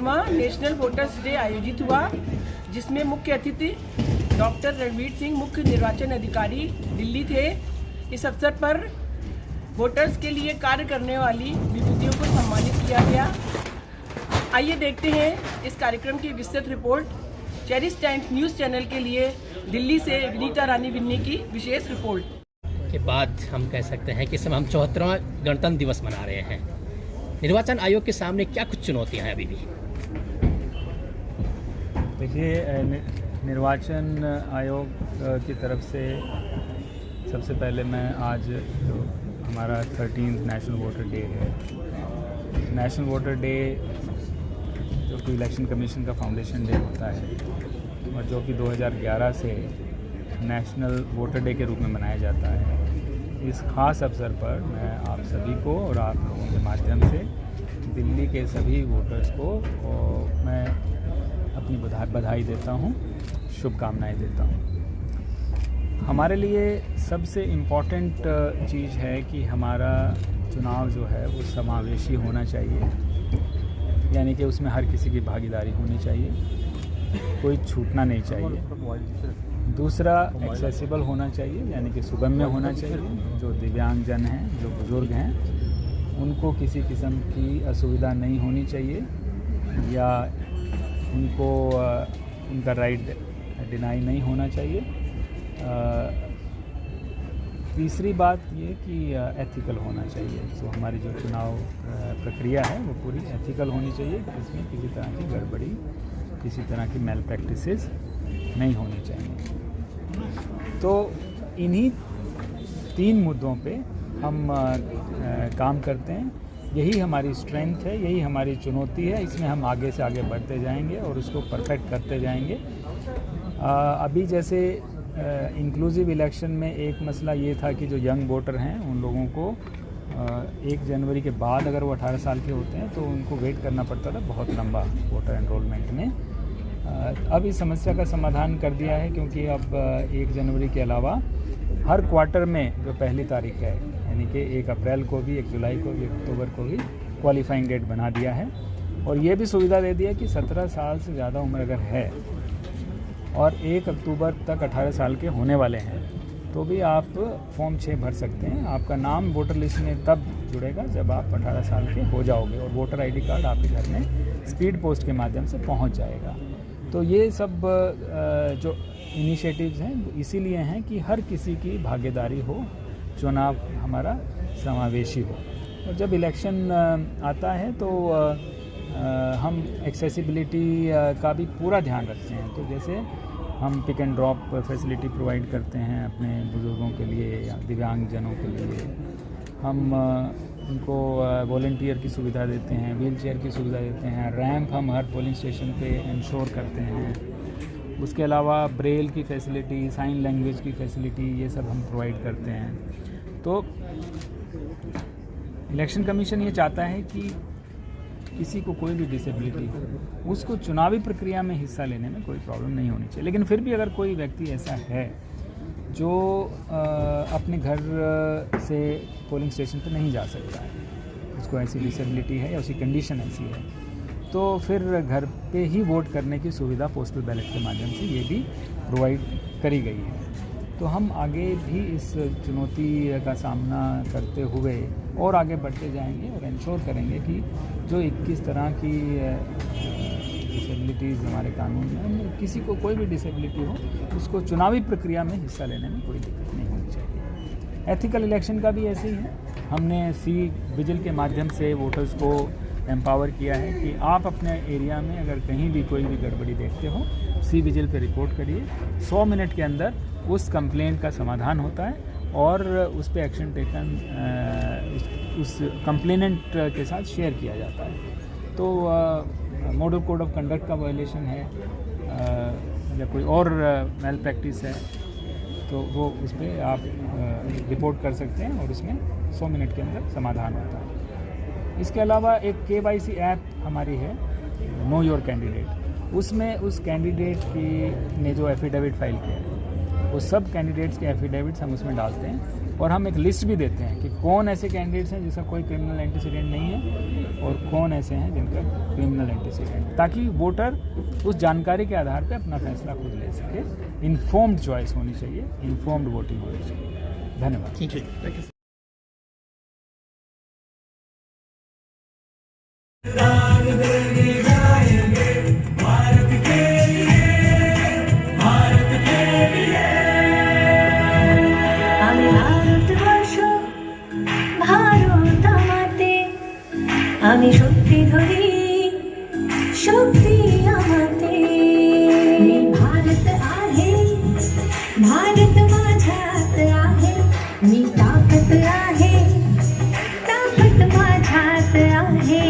45वां national voters day आयोजित हुआ, जिसमें मुख्य अतिथि डॉक्टर रणवीर सिंह, मुख्य निर्वाचन अधिकारी दिल्ली थे। इस अवसर पर वोटर्स के लिए कार्य करने वाली विभूतियों को सम्मानित किया गया। आइए देखते हैं इस कार्यक्रम की विस्तृत report. Cherish times news channel के लिए दिल्ली से विनीता रानी विन्नी की विशेष रिपोर्ट। के बाद हम कह सकते हैं कि इस समय हम 74वां गणतंत्र दिवस मना रहे हैं। निर्वाचन आयोग के सामने क्या कुछ चुनौतियां हैं अभी भी? देखिए, निर्वाचन आयोग की तरफ से सबसे पहले मैं आज जो हमारा 13th नेशनल वोटर डे है, नेशनल वोटर डे जो कि इलेक्शन कमीशन का फाउंडेशन डे होता है और जो कि 2011 से नेशनल वोटर डे के रूप में मनाया जाता है, इस ख़ास अवसर पर मैं आप सभी को और आप लोगों के माध्यम से दिल्ली के सभी वोटर्स को मैं अपनी बधाई देता हूँ, शुभकामनाएं देता हूँ। हमारे लिए सबसे इम्पॉर्टेंट चीज़ है कि हमारा चुनाव जो है वो समावेशी होना चाहिए, यानी कि उसमें हर किसी की भागीदारी होनी चाहिए, कोई छूटना नहीं चाहिए। दूसरा, एक्सेसिबल होना चाहिए, यानी कि सुगम्य होना चाहिए। जो दिव्यांगजन हैं, जो बुज़ुर्ग हैं, उनको किसी किस्म की असुविधा नहीं होनी चाहिए या उनको उनका राइट डिनाई नहीं होना चाहिए। तीसरी बात ये कि एथिकल होना चाहिए। तो हमारी जो चुनाव प्रक्रिया है वो पूरी एथिकल होनी चाहिए, इसमें किसी तरह की गड़बड़ी, किसी तरह की मेल प्रैक्टिसेस नहीं होनी चाहिए। तो इन्हीं 3 मुद्दों पे हम काम करते हैं। यही हमारी स्ट्रेंथ है, यही हमारी चुनौती है। इसमें हम आगे से आगे बढ़ते जाएंगे और उसको परफेक्ट करते जाएंगे। अभी जैसे इंक्लूसिव इलेक्शन में एक मसला ये था कि जो यंग वोटर हैं उन लोगों को 1 जनवरी के बाद अगर वो 18 साल के होते हैं तो उनको वेट करना पड़ता था बहुत लंबा वोटर एनरोलमेंट में। अब इस समस्या का समाधान कर दिया है, क्योंकि अब 1 जनवरी के अलावा हर क्वार्टर में जो पहली तारीख है, यानी कि 1 अप्रैल को भी, 1 जुलाई को भी, 1 अक्टूबर को भी क्वालिफाइंग डेट बना दिया है। और ये भी सुविधा दे दी है कि 17 साल से ज़्यादा उम्र अगर है और 1 अक्टूबर तक 18 साल के होने वाले हैं तो भी आप फॉर्म 6 भर सकते हैं। आपका नाम वोटर लिस्ट में तब जुड़ेगा जब आप 18 साल के हो जाओगे और वोटर आईडी कार्ड आपके घर में स्पीड पोस्ट के माध्यम से पहुंच जाएगा। तो ये सब जो इनिशिएटिव्स हैं इसीलिए हैं कि हर किसी की भागीदारी हो, चुनाव हमारा समावेशी हो। और जब इलेक्शन आता है तो हम एक्सेसिबिलिटी का भी पूरा ध्यान रखते हैं। तो जैसे हम pick and drop facility provide करते हैं अपने बुज़ुर्गों के लिए या दिव्यांगजनों के लिए। हम उनको वॉलंटियर की सुविधा देते हैं, व्हील चेयर की सुविधा देते हैं, रैंप हम हर पोलिंग स्टेशन पे इंश्योर करते हैं। उसके अलावा ब्रेल की फैसिलिटी, साइन लैंग्वेज की फैसिलिटी, ये सब हम प्रोवाइड करते हैं। तो इलेक्शन कमीशन ये चाहता है कि किसी को कोई भी डिसेबिलिटी हो, उसको चुनावी प्रक्रिया में हिस्सा लेने में कोई प्रॉब्लम नहीं होनी चाहिए। लेकिन फिर भी अगर कोई व्यक्ति ऐसा है जो अपने घर से पोलिंग स्टेशन पर नहीं जा सकता है, उसको ऐसी डिसेबिलिटी है या उसकी कंडीशन ऐसी है, तो फिर घर पे ही वोट करने की सुविधा पोस्टल बैलेट के माध्यम से ये भी प्रोवाइड करी गई है। तो हम आगे भी इस चुनौती का सामना करते हुए और आगे बढ़ते जाएंगे और इंश्योर करेंगे कि जो 21 तरह की डिसेबिलिटीज़ हमारे कानून में, उनमें किसी को कोई भी डिसेबिलिटी हो उसको चुनावी प्रक्रिया में हिस्सा लेने में कोई दिक्कत नहीं होनी चाहिए। एथिकल इलेक्शन का भी ऐसे ही है। हमने सी विजिल के माध्यम से वोटर्स को एम्पावर किया है कि आप अपने एरिया में अगर कहीं भी कोई भी गड़बड़ी देखते हो, सी विजिल पे रिपोर्ट करिए। 100 मिनट के अंदर उस कंप्लेंट का समाधान होता है और उस पर एक्शन टेकन उस कंप्लेनेंट के साथ शेयर किया जाता है। तो मॉडल कोड ऑफ कंडक्ट का वायलेशन है या कोई और मेल प्रैक्टिस है तो वो उस पर आप रिपोर्ट कर सकते हैं और उसमें 100 मिनट के अंदर समाधान होता है। इसके अलावा एक KYC ऐप हमारी है, नो योर कैंडिडेट। उसमें उस कैंडिडेट की ने जो एफिडेविट फाइल किया है वो सब कैंडिडेट्स के एफिडेविट्स हम उसमें डालते हैं और हम एक लिस्ट भी देते हैं कि कौन ऐसे कैंडिडेट्स हैं जिसका कोई क्रिमिनल एंटीसीडेंट नहीं है और कौन ऐसे हैं जिनका क्रिमिनल एंटीसीडेंट, ताकि वोटर उस जानकारी के आधार पर अपना फैसला खुद ले सके। इन्फॉर्म्ड चॉइस होनी चाहिए, इन्फॉर्म्ड वोटिंग होनी चाहिए। धन्यवाद। ठीक है। আমি শক্তি ধরি শক্তি আমাতে भारत आहे भारत माझ्यात आहे मी ताकद आहे ताकद माझ्यात आहे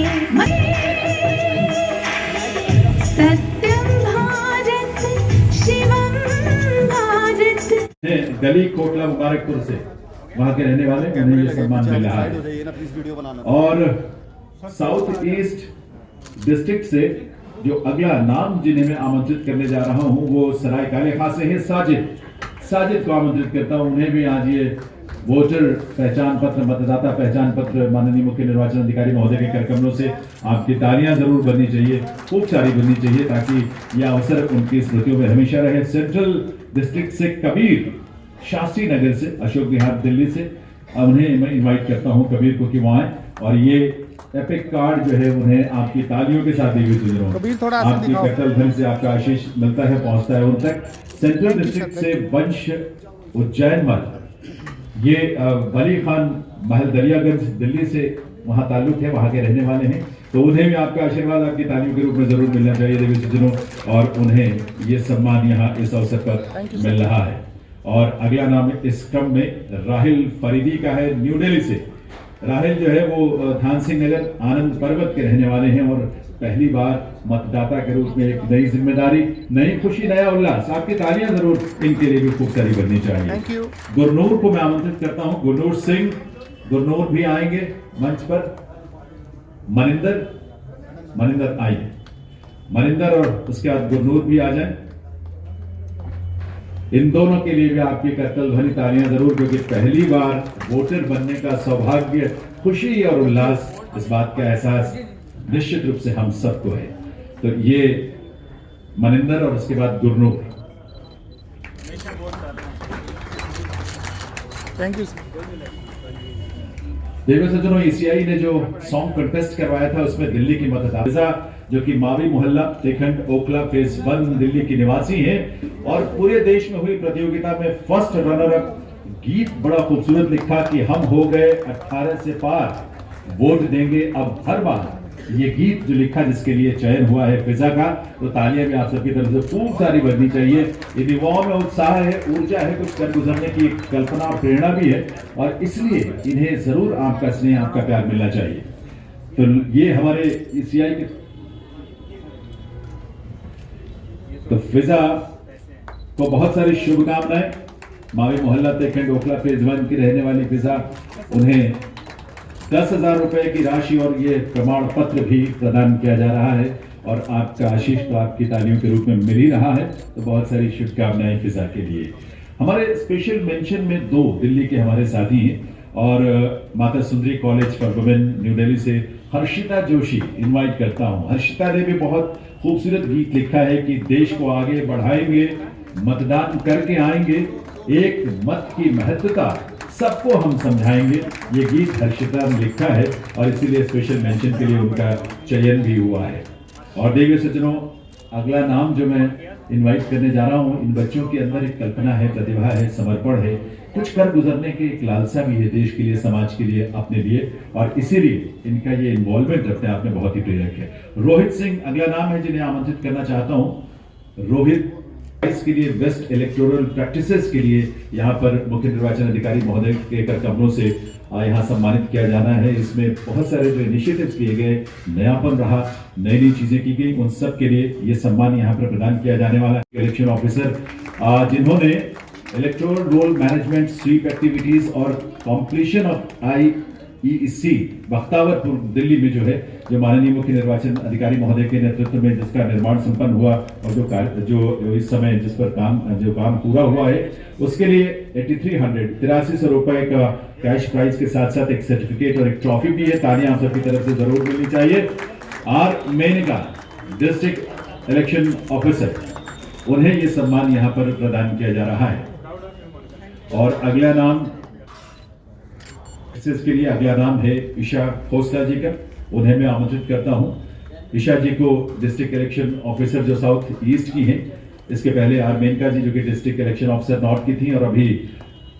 सत्यम भारत शिवम भारत। गली कोटला मुबारकपुर से वहाँ के रहने वाले उन्हें ये सम्मान मिल रहा है। और साउथ ईस्ट डिस्ट्रिक्ट से जो अगला नाम जिन्हें मैं आमंत्रित करने जा रहा हूं वो सराय काले खां से है साजिद को आमंत्रित करता हूं। उन्हें भी आज ये वोटर पहचान पत्र, मतदाता पहचान पत्र माननीय मुख्य निर्वाचन अधिकारी महोदय के करकमलों से आपकी तालियां जरूर बननी चाहिए, खूब सारी बननी चाहिए, ताकि यह अवसर उनकी स्मृतियों में हमेशा रहे। सेंट्रल डिस्ट्रिक्ट से कबीर शास्त्री नगर से, अशोक विहार दिल्ली से, उन्हें मैं इन्वाइट करता हूं कबीर को कि वहां आए और ये एपिक कार्ड जो है उन्हें आपकी तालियों के साथ देवी सुंदरों आपकी कटल धन से आपका आशीष मिलता है, पहुंचता है उन तक। सेंट्रल डिस्ट्रिक्ट से वंश उज्जैन मल, ये वली खान महल दरियागंज दिल्ली से वहां ताल्लुक है, वहां के रहने वाले हैं, तो उन्हें भी आपका आशीर्वाद आपकी तालियों के रूप में जरूर मिलना चाहिए देवी सज्जनों, और उन्हें ये सम्मान यहाँ इस अवसर पर मिल रहा है। और अगला नाम इस क्रम में राहिल फरीदी का है, न्यू दिल्ली से। राहिल जो है वो धान सिंह नगर आनंद पर्वत के रहने वाले हैं और पहली बार मतदाता के रूप में एक नई जिम्मेदारी, नई खुशी, नया उल्लास। आपकी तालियां जरूर इनके लिए भी खूब सारी बननी चाहिए। गुरनूर को मैं आमंत्रित करता हूं, गुरनूर सिंह, गुरनूर भी आएंगे मंच पर। मनिंदर आएंगे, मनिंदर और उसके बाद गुरनूर भी आ जाए। इन दोनों के लिए भी आपकी करतल ध्वनि तालियां जरूर, क्योंकि पहली बार वोटर बनने का सौभाग्य, खुशी और उल्लास, इस बात का एहसास निश्चित रूप से हम सबको है। तो ये मनिंदर और उसके बाद गुरनूर। Thank you. देवी सज्जनों, ईसीआई ने जो सॉन्ग कंटेस्ट करवाया था उसमें दिल्ली की मतदाता जो कि मावी मोहल्ला तेखंड ओखला फेज 1 दिल्ली की निवासी हैं और पूरे देश में हुई प्रतियोगिता में फर्स्ट रनर अप। गीत बड़ा खूबसूरत लिखा कि हम हो गए 18 से पार, वोट देंगे अब हर बार। ये गीत जो लिखा जिसके लिए चयन हुआ है फिजा का, तो तालियां भी आप सबकी तरफ से खूब सारी बननी चाहिए। इन युवाओं में उत्साह है, ऊर्जा है, कुछ कर गुजरने की कल्पना और प्रेरणा भी है और इसलिए इन्हें जरूर आपका स्नेह, आपका प्यार मिलना चाहिए। तो ये हमारे ईसीआई के तो फिजा को बहुत सारी शुभकामनाएं। मावी मोहल्ला तेखंड ओखला फेज 1 की रहने वाली फिजा, उन्हें 10,000 रुपए की राशि और ये प्रमाण पत्र भी प्रदान किया जा रहा है और आपका आशीष तो आपकी तालियों के रूप में मिल ही रहा है। तो बहुत सारी शुभकामनाएं फिजा के लिए। हमारे स्पेशल मेंशन में 2 दिल्ली के हमारे साथी हैं और Mata Sundari college for women new Delhi से हर्षिता जोशी इनवाइट करता हूं। हर्षिता ने भी बहुत खूबसूरत गीत लिखा है कि देश को आगे बढ़ाएंगे, मतदान करके आएंगे, एक मत की महत्वता सबको हम समझाएंगे। ये गीत हर्षिता ने लिखा है और इसीलिए स्पेशल मेंशन के लिए उनका चयन भी हुआ है। और देवी सज्जनों, अगला नाम जो मैं इनवाइट करने जा रहा हूं, इन बच्चों के अंदर एक कल्पना है, प्रतिभा है, समर्पण है, कुछ कर गुजरने की एक लालसा भी है देश के लिए, समाज के लिए, अपने लिए, और इसीलिए इनका ये इन्वॉल्वमेंट अपने आप में बहुत ही प्रेरक है। रोहित सिंह अगला नाम है जिन्हें आमंत्रित करना चाहता हूं। रोहित इसके लिए बेस्ट इलेक्टोरल प्रैक्टिसेस के लिए यहाँ पर मुख्य निर्वाचन अधिकारी महोदय के करकमलों से यहाँ सम्मानित किया जाना है। इसमें बहुत सारे जो इनिशिएटिव्स किए गए, नयापन रहा, नई नई चीजें की गई, उन सब के लिए ये सम्मान यहाँ पर प्रदान किया जाने वाला है। इलेक्शन ऑफिसर जिन्होंने electoral roll management, SVEEP activities और completion of EEC Bakhtawarpur Delhi में जो है, जो माननीय मुख्य निर्वाचन अधिकारी महोदय के नेतृत्व में जिसका निर्माण संपन्न हुआ और जो इस समय जिस पर काम पूरा हुआ है, उसके लिए 8300 रुपए का कैश प्राइज के साथ साथ एक सर्टिफिकेट और एक ट्रॉफी भी है। तालियां आप सबकी तरफ से जरूर मिलनी चाहिए। R Menaka district election officer, उन्हें ये सम्मान यहां पर प्रदान किया जा रहा है। और अगला नाम के लिए अगला नाम है ईशा खोसला जी का, उन्हें मैं आमंत्रित करता हूं। ईशा जी को डिस्ट्रिक्ट इलेक्शन ऑफिसर जो साउथ ईस्ट की हैं, इसके पहले आर मेनका जी जो कि डिस्ट्रिक्ट इलेक्शन ऑफिसर नॉर्थ की थी, और अभी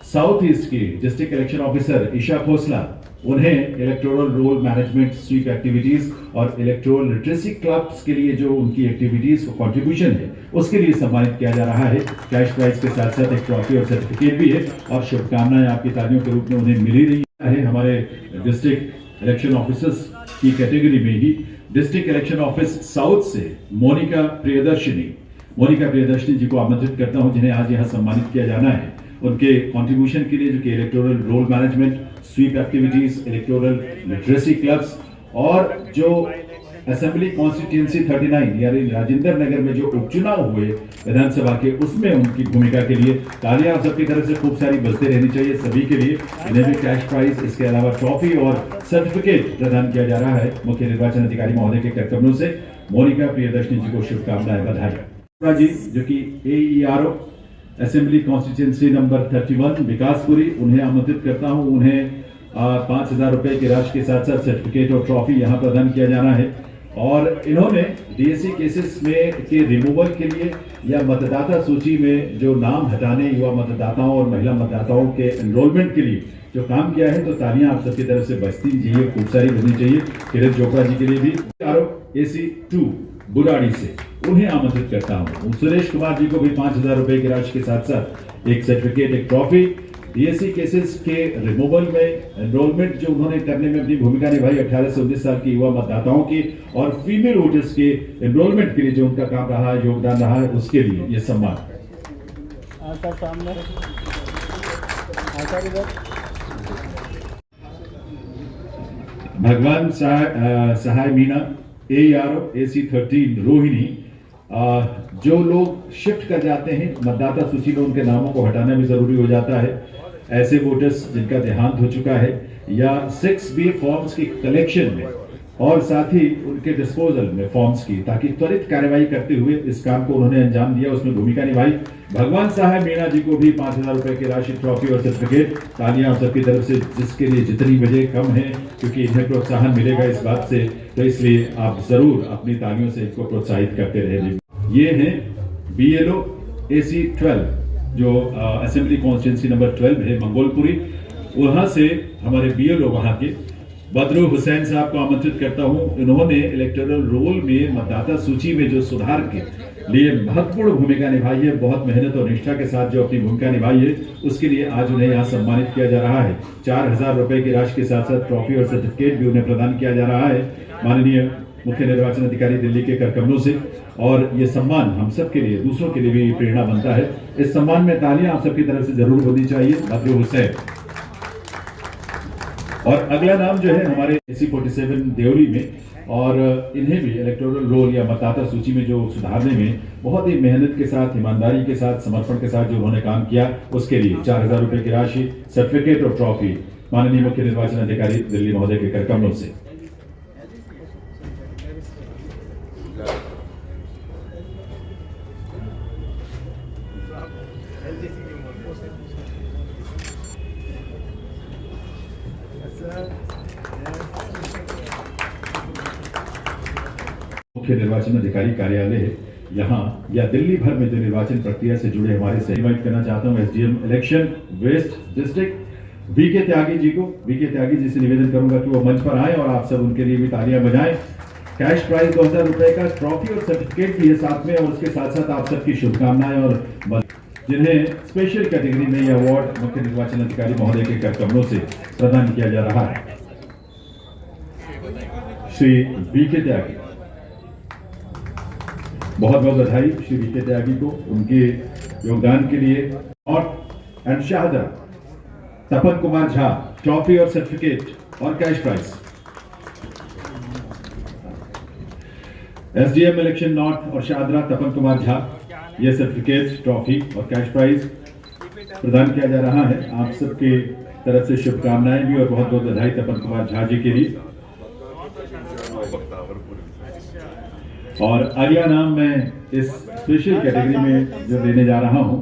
साउथ ईस्ट की district election officer Isha Khosla, उन्हें electoral roll management SVEEP activities और इलेक्टोरल लिटरेसी क्लब्स के लिए जो उनकी एक्टिविटीज कंट्रीब्यूशन है, उसके लिए सम्मानित किया जा रहा है। कैश प्राइज के साथ साथ एक ट्रॉफी और सर्टिफिकेट भी है, और शुभकामनाएं आपकी तालियों के रूप में उन्हें मिली रही है। हमारे डिस्ट्रिक्ट इलेक्शन ऑफिसर्स की कैटेगरी में ही डिस्ट्रिक्ट इलेक्शन ऑफिस साउथ से मोनिका प्रियदर्शनी जी को आमंत्रित करता हूं, जिन्हें आज यहां सम्मानित किया जाना है उनके कंट्रीब्यूशन के लिए, जो कि electoral roll management, SVEEP activities, electoral literacy clubs, और जो असेंबली कॉन्स्टिट्यूएंसी 39 यानी राजेंद्र नगर में जो उपचुनाव हुए विधानसभा के, उसमें उनकी भूमिका के लिए तालियां आप सबकी तरफ से खूब सारी बजते रहनी चाहिए सभी के लिए। इन्हें भी कैश प्राइज, इसके अलावा ट्रॉफी और सर्टिफिकेट प्रदान किया जा रहा है मुख्य निर्वाचन अधिकारी महोदय के कर्तव्यों से। मोनिका प्रियदर्शनी जी को शुभकामनाएं, बधाई। जी जो कि AERO assembly constituency number 31 Vikaspuri, उन्हें आमंत्रित करता हूं। उन्हें 5000 रुपए की राशि के साथ साथ सर्टिफिकेट और ट्रॉफी यहां प्रदान किया जाना है। और इन्होंने DSC केसेस में के रिमूवल के लिए या मतदाता सूची में जो नाम हटाने, युवा मतदाताओं और महिला मतदाताओं के एनरोलमेंट के लिए जो काम किया है, तो तालियां आप सबकी तरफ से बजती चाहिए, खूब सारी बजनी चाहिए। किरण चोपड़ा जी के लिए भी AC2 बुराड़ी से उन्हें आमंत्रित करता हूं। सुरेश कुमार जी को भी 5000 रुपए की राशि के साथ साथ एक सर्टिफिकेट, एक ट्रॉफी। DSC केसेस के रिमूवल में एनरोलमेंट जो उन्होंने करने में अपनी भूमिका निभाई 18 से 19 साल की युवा मतदाताओं की, और फीमेल वोटर्स के एनरोलमेंट के लिए जो उनका काम रहा है, योगदान रहा है, उसके लिए ये सम्मान। भगवान सहाय मीणा AERO AC13 रोहिणी, जो लोग शिफ्ट कर जाते हैं मतदाता सूची में, उनके नामों को हटाना भी जरूरी हो जाता है। ऐसे वोटर्स जिनका देहांत हो चुका है, या 6B फॉर्म्स की कलेक्शन में और साथ ही उनके डिस्पोजल में फॉर्म्स की, ताकि त्वरित कार्रवाई करते हुए इस काम को उन्होंने अंजाम दिया, उसमें भूमिका निभाई। भगवान सहाय मीणा जी को भी 5000 रुपए की राशि, ट्रॉफी और सर्टिफिकेट। तालियां सबकी तरफ से, जिसके लिए जितनी वजह कम है, क्योंकि इन्हें प्रोत्साहन मिलेगा इस बात से, तो इसलिए आप जरूर अपनी तालियों से इनको प्रोत्साहित करते रहे। ये हैं BLO AC12 जो असेंबली कॉन्स्टिट्यूएंसी नंबर 12 है मंगोलपुरी, वहां से हमारे BLO वहां के बदरू हुसैन साहब को आमंत्रित करता हूं। इन्होंने इलेक्टोरल रोल में मतदाता सूची में जो सुधार के लिए महत्वपूर्ण भूमिका निभाई है, बहुत मेहनत और निष्ठा के साथ जो अपनी भूमिका निभाई है, उसके लिए आज उन्हें यहाँ सम्मानित किया जा रहा है। 4000 रुपए की राशि के साथ साथ ट्रॉफी और सर्टिफिकेट भी उन्हें प्रदान किया जा रहा है माननीय मुख्य निर्वाचन अधिकारी दिल्ली के करकमनों से। और ये सम्मान हम सब के लिए, दूसरों के लिए भी प्रेरणा बनता है। इस सम्मान में तालियां आप सबकी तरफ से जरूर होनी चाहिए। बदरू हुसैन। और अगला नाम जो है हमारे AC47 देवरी में, और इन्हें भी इलेक्टोरल रोल या मतदाता सूची में जो सुधारने में बहुत ही मेहनत के साथ, ईमानदारी के साथ, समर्पण के साथ जो उन्होंने काम किया, उसके लिए 4000 रुपए की राशि, सर्टिफिकेट और ट्रॉफी माननीय मुख्य निर्वाचन अधिकारी दिल्ली महोदय के करकमनों से। मुख्य निर्वाचन अधिकारी कार्यालय है यहाँ या दिल्ली भर में जो निर्वाचन प्रक्रिया से जुड़े हमारे से इनवाइट करना चाहता हूँ SDM election waste district VK Tyagi ji को। VK त्यागी जी से निवेदन करूंगा कि वो मंच पर आए और आप सब उनके लिए भी तालियां बजाएं। कैश प्राइज 2000 रुपए का, ट्रॉफी और सर्टिफिकेट भी है साथ में, और उसके साथ साथ आप सबकी शुभकामनाएं, और जिन्हें स्पेशल कैटेगरी में यह अवार्ड मुख्य निर्वाचन अधिकारी महोदय के करकमनों से प्रदान किया जा रहा है। श्री VK त्यागी, बहुत बहुत बधाई श्री VK त्यागी को उनके योगदान के लिए। और शाहदरा तपन कुमार झा, ट्रॉफी और सर्टिफिकेट और cash prize. SDM election north और शाहदरा तपन कुमार झा, ये सर्टिफिकेट, ट्रॉफी और कैश प्राइज प्रदान किया जा रहा है। आप सबके तरफ से शुभकामनाएं भी और बहुत बहुत बधाई तपन कुमार झा जी के लिए। और अगला नाम मैं इस स्पेशल कैटेगरी में जो देने जा रहा हूं,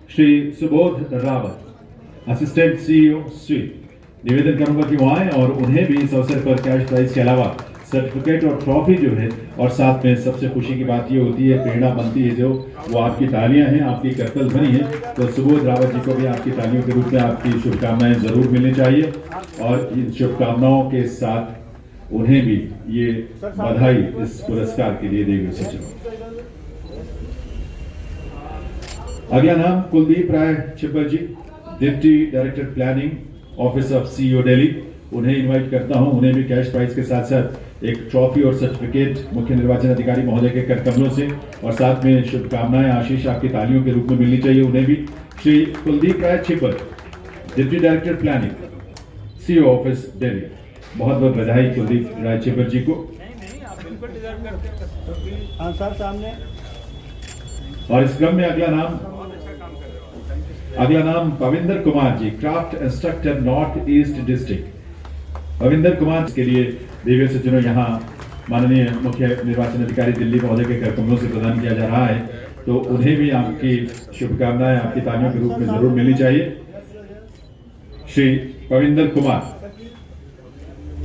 Shri Subodh Rawat, assistant CEO sweet. निवेदन करूंगा कि वो आए और उन्हें भी इस अवसर पर कैश प्राइज के अलावा सर्टिफिकेट और ट्रॉफी जो है, और साथ में सबसे खुशी की बात ये होती है, प्रेरणा बनती है जो वो आपकी तालियां हैं, आपकी करतल बनी है। तो सुबोध रावत जी को भी आपकी तालियों के रूप में आपकी शुभकामनाएं जरूर मिलनी चाहिए और इन शुभकामनाओं के साथ उन्हें भी ये बधाई इस पुरस्कार के लिए देंगे सचिव। अगला नाम Kuldeep Rai Chhibber ji, deputy director planning, office of CEO Delhi. उन्हें इनवाइट करता हूं। उन्हें भी कैश प्राइज के साथ साथ एक ट्रॉफी और सर्टिफिकेट मुख्य निर्वाचन अधिकारी महोदय के कर कमलों से, और साथ में शुभकामनाएं, आशीष आपकी तालियों के रूप में मिलनी चाहिए उन्हें भी। Shri Kuldeep Rai Chhibber, deputy director planning, CEO office Delhi. बहुत बहुत बधाई कुलदीप राय छिब्बर जी को। सामने। और इस क्रम में अगला नाम Pavinder Kumar ji, craft instructor north east district. Pavinder Kumar के लिए दिव्य सज्जनों यहाँ माननीय मुख्य निर्वाचन अधिकारी दिल्ली महोदय के कर कमलों से प्रदान किया जा रहा है, तो उन्हें भी आपकी शुभकामनाएं आपकी तालियों के रूप में जरूर मिलनी चाहिए। श्री पविंदर कुमार।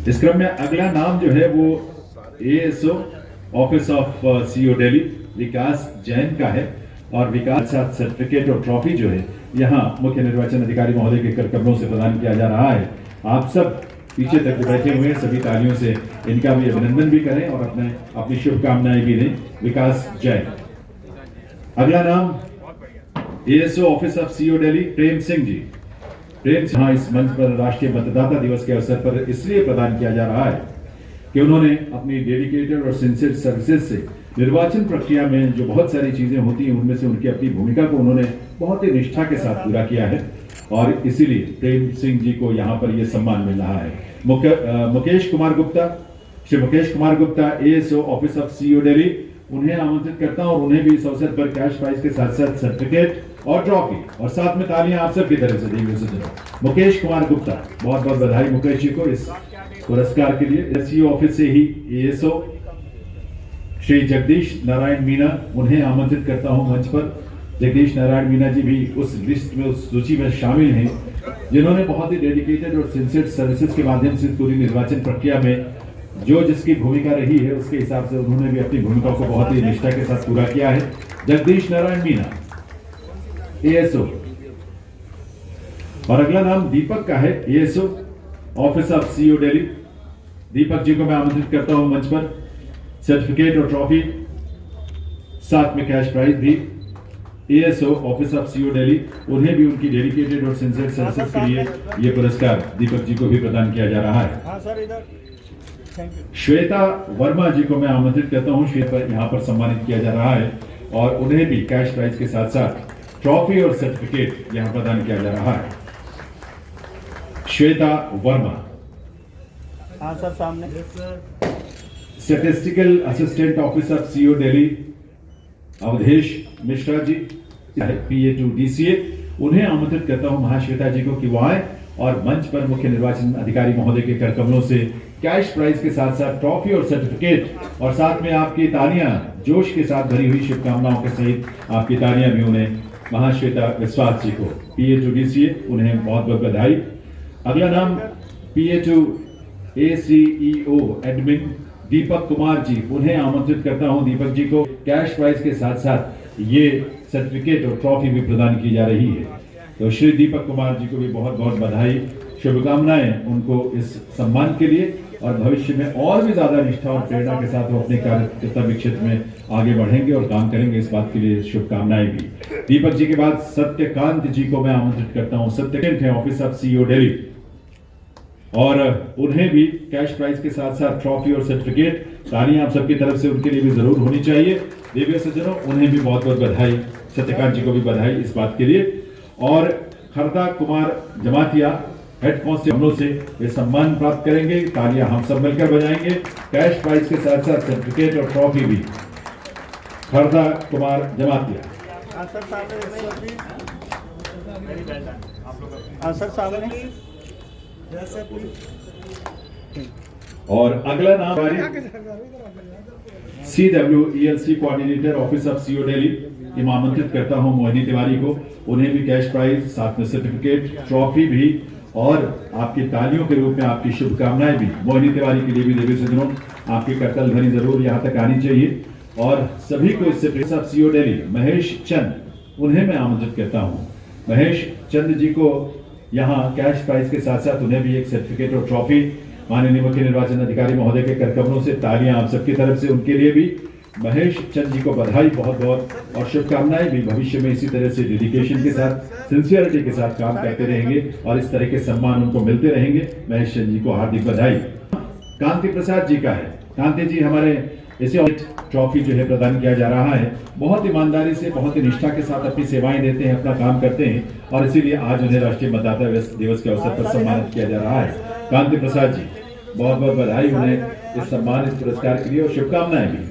इस क्रम में अगला नाम जो है वो ASO office of CEO Delhi Vikas Jain का है, और विकास साथ सर्टिफिकेट और ट्रॉफी जो है यहाँ मुख्य निर्वाचन अधिकारी महोदय के कर कमलों से प्रदान किया जा रहा है। आप सब पीछे तक जो बैठे हुए हैं सभी तालियों से इनका भी अभिनंदन भी करें और अपनी शुभकामनाएं भी दें। विकास जैन। अगला नाम ASO office of CEO Delhi Prem Singh ji. Prem Singh इस मंच पर राष्ट्रीय मतदाता दिवस के अवसर पर इसलिए प्रदान किया जा रहा है कि उन्होंने अपनी डेडिकेटेड और सिंसियर सर्विसेज से निर्वाचन प्रक्रिया में जो बहुत सारी चीजें होती हैं उनमें से उनकी अपनी भूमिका को उन्होंने बहुत ही निष्ठा के साथ पूरा किया है, और इसीलिए प्रेम सिंह जी को यहाँ पर यह सम्मान मिल रहा है। Mukesh Kumar Gupta, Shri Mukesh Kumar Gupta, ASO office of CEO Delhi. उन्हें आमंत्रित करता हूं और उन्हें भी इस अवसर पर कैश प्राइज के साथ साथ सर्टिफिकेट और ट्रॉफी और साथ में तालियां आप सबकी तरफ से देंगे सज्जनों। मुकेश कुमार गुप्ता, बहुत बहुत बधाई मुकेश जी को इस पुरस्कार के लिए। सीईओ ऑफिस से ही एएसओ श्री जगदीश नारायण मीना, उन्हें आमंत्रित करता हूं मंच पर। जगदीश नारायण मीना जी भी उस लिस्ट में, उस सूची में शामिल हैं जिन्होंने बहुत ही डेडिकेटेड और सिंसियर सर्विसेज के माध्यम से पूरी निर्वाचन प्रक्रिया में जो जिसकी भूमिका रही है उसके हिसाब से उन्होंने भी अपनी भूमिका को बहुत ही निष्ठा के साथ पूरा किया है। जगदीश नारायण मीना, एएसओ। और अगला नाम दीपक का है, ASO office of CEO Delhi. Deepak ji को मैं आमंत्रित करता हूं मंच पर। सर्टिफिकेट और ट्रॉफी साथ में कैश प्राइज भी। ASO office of CEO Delhi, उन्हें भी उनकी डेडिकेटेड और सिंसियर सर्विसेज के लिए यह पुरस्कार दीपक जी को भी प्रदान किया जा रहा है। श्वेता वर्मा जी को मैं आमंत्रित करता हूं। श्वेता यहां पर सम्मानित किया जा रहा है और उन्हें भी कैश प्राइज के साथ साथ ट्रॉफी और सर्टिफिकेट यहां प्रदान किया जा रहा है। श्वेता वर्मा। हाँ सर, सामने। Statistical assistant office of CEO Delhi Awadhesh Mishra ji, PA2 DCA। उन्हें आमंत्रित करता हूं महाश्वेता जी को कि वो आए और मंच पर मुख्य निर्वाचन अधिकारी महोदय के कर कमलों से कैश प्राइज के साथ साथ ट्रॉफी और सर्टिफिकेट और साथ में आपकी तालियां जोश के साथ भरी हुई शुभकामनाओं के सहित आपकी तालियां भी उन्हें महाश्वेता विश्वास जी को, PA2 DCA, उन्हें बहुत बहुत बधाई। अगला नाम PA2 ACEO admin Deepak Kumar ji, उन्हें आमंत्रित करता हूं। दीपक जी को कैश प्राइज के साथ साथ ये सर्टिफिकेट और ट्रॉफी भी प्रदान की जा रही है। तो श्री दीपक कुमार जी को भी बहुत बहुत बधाई, शुभकामनाएं उनको इस सम्मान के लिए, और भविष्य में और भी ज्यादा निष्ठा और प्रेरणा के साथ वो अपने कर्तव्य क्षेत्र में आगे बढ़ेंगे और काम करेंगे, इस बात के लिए शुभकामनाएं भी। दीपक जी के बाद सत्यकांत जी को मैं आमंत्रित करता हूं। सत्यकांत है ऑफिस ऑफ सीईओ दिल्ली, और उन्हें भी कैश प्राइज के साथ साथ ट्रॉफी और सर्टिफिकेट, तालियां आप सबकी तरफ से उनके लिए भी जरूर होनी चाहिए। देवी सज्जनों, उन्हें भी बहुत बहुत बधाई, सत्यकांत जी को भी बधाई इस बात के लिए। और खरदा कुमार जमातिया हेड कांस्टेबलों से ये सम्मान प्राप्त करेंगे। तालियां हम सब मिलकर बजाएंगे। कैश प्राइज के साथ साथ सर्टिफिकेट और ट्रॉफी भी। खरदा कुमार जमातिया। आंसर सामने। आंसर सामने। और अगला नाम CWELC coordinator office of CO Delhi मैं आमंत्रित करता हूं मोहिनी तिवारी को। उन्हें भी कैश प्राइज, साथ में सर्टिफिकेट, ट्रॉफी भी और आपकी तालियों के रूप में आपकी शुभकामनाएं भी। मोहिनी तिवारी के लिए भी देवी सज्जनों आपकी करतल ध्वनि जरूर यहां तक आनी चाहिए। और सभी को इससे office of CO Delhi Mahesh Chand, उन्हें मैं आमंत्रित करता हूं। महेश चंद जी को यहाँ कैश प्राइज के साथ साथ उन्हें भी एक सर्टिफिकेट और ट्रॉफी माननीय मुख्य निर्वाचन अधिकारी महोदय के करकमलों से तालियां आप सबकी तरफ से उनके लिए भी। महेश चंद जी को बधाई बहुत बहुत और शुभकामनाएं भी। भविष्य में इसी तरह से डेडिकेशन के साथ, सिंसियरिटी के साथ काम करते रहेंगे और इस तरह के सम्मान उनको मिलते रहेंगे। महेश चंद जी को हार्दिक बधाई। कांति प्रसाद जी का है। कांति जी हमारे इसे ट्रॉफी जो है प्रदान किया जा रहा है। बहुत ईमानदारी से, बहुत ही निष्ठा के साथ अपनी सेवाएं देते हैं, अपना काम करते हैं और इसीलिए आज उन्हें राष्ट्रीय मतदाता दिवस के अवसर पर सम्मानित किया जा रहा है। कांति प्रसाद जी बहुत बहुत बधाई उन्हें इस सम्मान, इस पुरस्कार के लिए और शुभकामनाएं भी।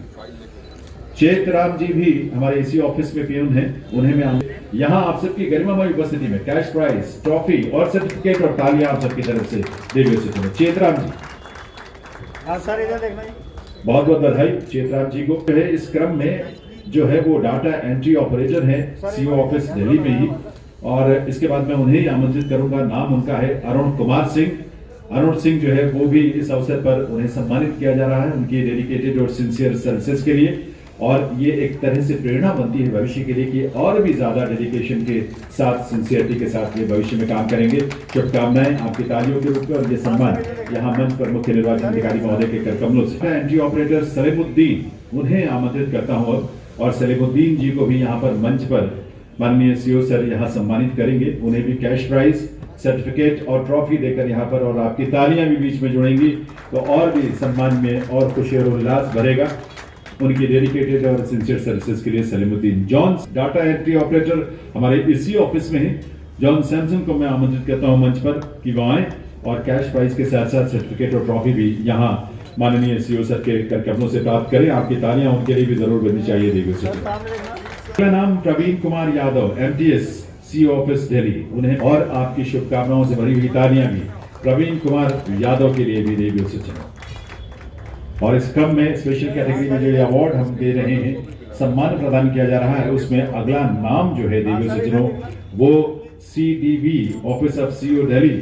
चेतराम जी भी हमारे इसी ऑफिस में पियून हैं। उन्हें मैं यहाँ आप सबकी गरिमामय उपस्थिति में कैश प्राइज, ट्रॉफी और सर्टिफिकेट और तालियां आप सबकी तरफ से देवी से। चेतराम जी आंसर इधर देखना। बहुत बहुत बधाई चेतराम जी को। जो है इस क्रम में जो है वो डाटा एंट्री ऑपरेटर है CO ऑफिस दिल्ली में ही। और इसके बाद मैं उन्हें आमंत्रित करूंगा। नाम उनका है अरुण कुमार सिंह। अरुण सिंह जो है वो भी इस अवसर पर उन्हें सम्मानित किया जा रहा है उनकी डेडिकेटेड और सिंसियर सर्विसेज के लिए। और ये एक तरह से प्रेरणा बनती है भविष्य के लिए कि और भी ज्यादा डेडिकेशन के साथ, सिंसियरिटी के साथ ये भविष्य में काम करेंगे। शुभकामनाएं आपकी तालियों के रूप में। और ये सम्मान यहाँ मंच पर मुख्य निर्वाचन अधिकारी महोदय के करकमलों से। एंट्री ऑपरेटर सलीमुद्दीन, उन्हें आमंत्रित करता हूँ और सलीमुद्दीन जी को भी यहाँ पर मंच पर माननीय CO सर यहाँ सम्मानित करेंगे। उन्हें भी कैश प्राइज, सर्टिफिकेट और ट्रॉफी देकर यहाँ पर, और आपकी तालियां भी बीच में जुड़ेंगी तो और भी सम्मान में और खुशी और उल्लास भरेगा। उनकी डेडिकेटेड और सिंसियर सर्विसेज के लिए Salimuddin. John data entry operator हमारे इसी ऑफिस में है। जॉन सैमसन को मैं आमंत्रित करता हूं मंच पर कि वो आए और कैश प्राइज के साथ साथ सर्टिफिकेट और ट्रॉफी भी यहाँ माननीय CO सर के करकमलों से प्राप्त करें। आपकी तालियां उनके लिए भी जरूर बननी चाहिए। देवी सर का नाम Praveen Kumar Yadav, MTS CO office Delhi. उन्हें और आपकी शुभकामनाओं से भरी हुई तालियां भी प्रवीण कुमार यादव के लिए भी देवी सज्जनों। और इस क्रम में स्पेशल कैटेगरी में जो अवार्ड हम दे रहे हैं, सम्मान प्रदान किया जा रहा है, उसमें अगला नाम जो है देवी सज्जनों वो CDB office of CO Delhi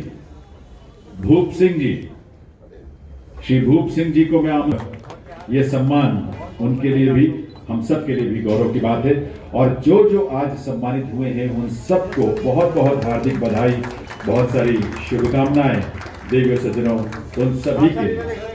भूप सिंह जी। श्री भूप सिंह जी को मैं ये सम्मान उनके लिए भी, हम सब के लिए भी गौरव की बात है। और जो जो आज सम्मानित हुए हैं उन सबको बहुत बहुत हार्दिक बधाई, बहुत सारी शुभकामनाएं देवी सज्जनों उन सभी के लिए।